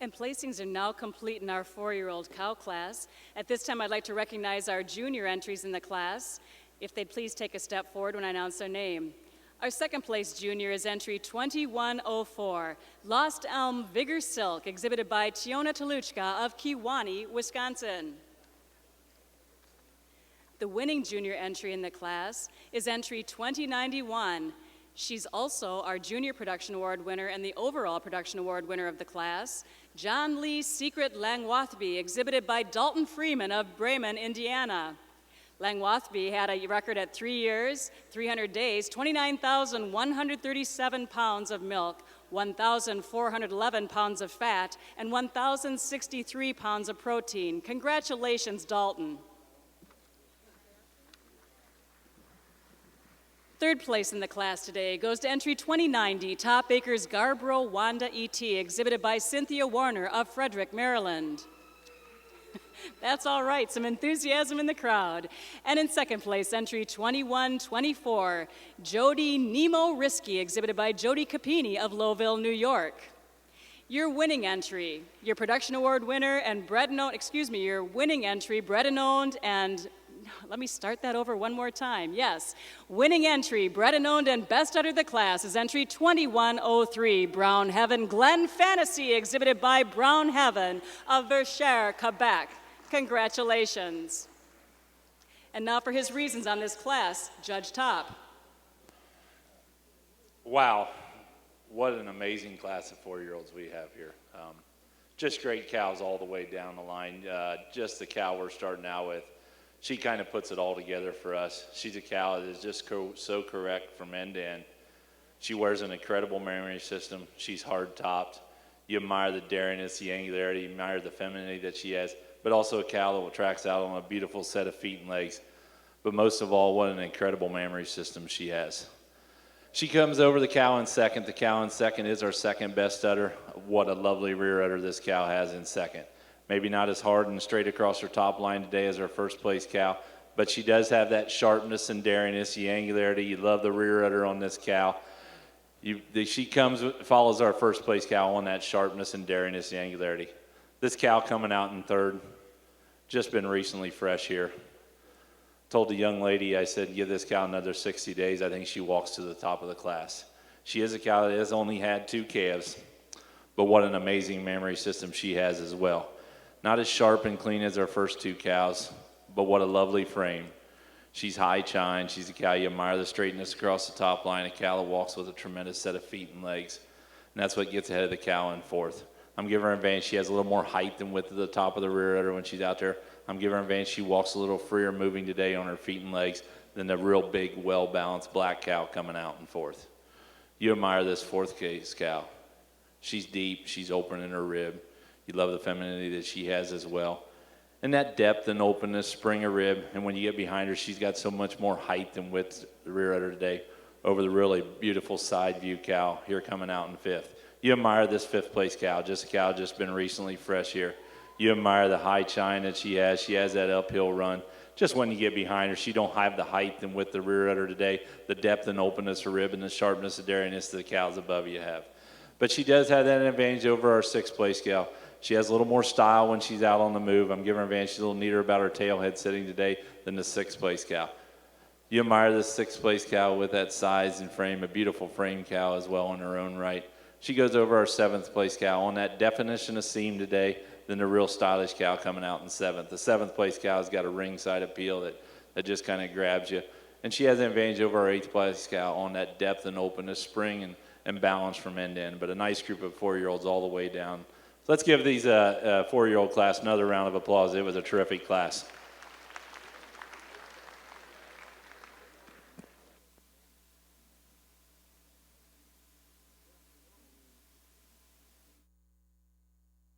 And placings are now complete in our 4-year-old cow class. At this time, I'd like to recognize our junior entries in the class. If they'd please take a step forward when I announce their name. Our second place junior is entry 2104, Lost Elm Vigor Silk, exhibited by Tiona Toluchka of Kewanee, Wisconsin. The winning junior entry in the class is entry 2091. She's also our Junior Production Award winner and the overall Production Award winner of the class, John Lee Secret Langwathby, exhibited by Dalton Freeman of Bremen, Indiana. Langwathby had a record at 3 years, 300 days, 29,137 pounds of milk, 1,411 pounds of fat, and 1,063 pounds of protein. Congratulations, Dalton. Third place in the class today goes to entry 2090, Top Acres Garborough Wanda E.T., exhibited by Cynthia Warner of Frederick, Maryland. That's all right, some enthusiasm in the crowd. And in second place, entry 2124, Jody Nemo Risky, exhibited by Jody Capini of Lowville, New York. Your winning entry, your Production Award winner and your winning entry, bred and owned and let me start that over one more time. Yes, winning entry, bred and owned and best udder of the class is entry 2103, Brown Heaven Glen Fantasy, exhibited by Brown Heaven of Verchères, Quebec. Congratulations. And now for his reasons on this class, Judge Top. Wow, what an amazing class of 4-year-olds we have here. Just great cows all the way down the line. Just the cow we're starting out with. She kind of puts it all together for us. She's a cow that is just so correct from end to end. She wears an incredible mammary system. She's hard-topped. You admire the dariness, the angularity, you admire the femininity that she has, but also a cow that tracks out on a beautiful set of feet and legs. But most of all, what an incredible mammary system she has. She comes over the cow in second. The cow in second is our second best udder. What a lovely rear udder this cow has in second. Maybe not as hard and straight across her top line today as our first place cow, but she does have that sharpness and daringness, the angularity. You love the rear udder on this cow. She follows our first place cow on that sharpness and daringness, the angularity. This cow coming out in third, just been recently fresh here. Told the young lady, I said, give this cow another 60 days. I think she walks to the top of the class. She is a cow that has only had 2 calves, but what an amazing mammary system she has as well. Not as sharp and clean as our first 2 cows, but what a lovely frame. She's high chine. She's a cow you admire the straightness across the top line, a cow that walks with a tremendous set of feet and legs. And that's what gets ahead of the cow in fourth. I'm giving her an advantage. She has a little more height than width at the top of the rear udder when she's out there. I'm giving her an advantage. She walks a little freer moving today on her feet and legs than the real big, well-balanced black cow coming out in fourth. You admire this fourth case cow. She's deep. She's open in her rib. You love the femininity that she has as well. And that depth and openness, spring of rib, and when you get behind her, she's got so much more height and width, the rear udder today, over the really beautiful side view cow here coming out in fifth. You admire this fifth place cow, just a cow just been recently fresh here. You admire the high chine that she has. She has that uphill run. Just when you get behind her, she don't have the height and width, the rear udder today, the depth and openness of rib and the sharpness and daringness that the cows above you have. But she does have that advantage over our sixth place cow. She has a little more style when she's out on the move. I'm giving her advantage. She's a little neater about her tail head sitting today than the sixth place cow. You admire this sixth place cow with that size and frame, a beautiful frame cow as well in her own right. She goes over our seventh place cow on that definition of seam today than the real stylish cow coming out in seventh. The seventh place cow has got a ringside appeal that just kind of grabs you. And she has an advantage over our eighth place cow on that depth and openness, spring and balance from end to end. But a nice group of 4-year-olds all the way down. So let's give these 4-year-old class another round of applause. It was a terrific class.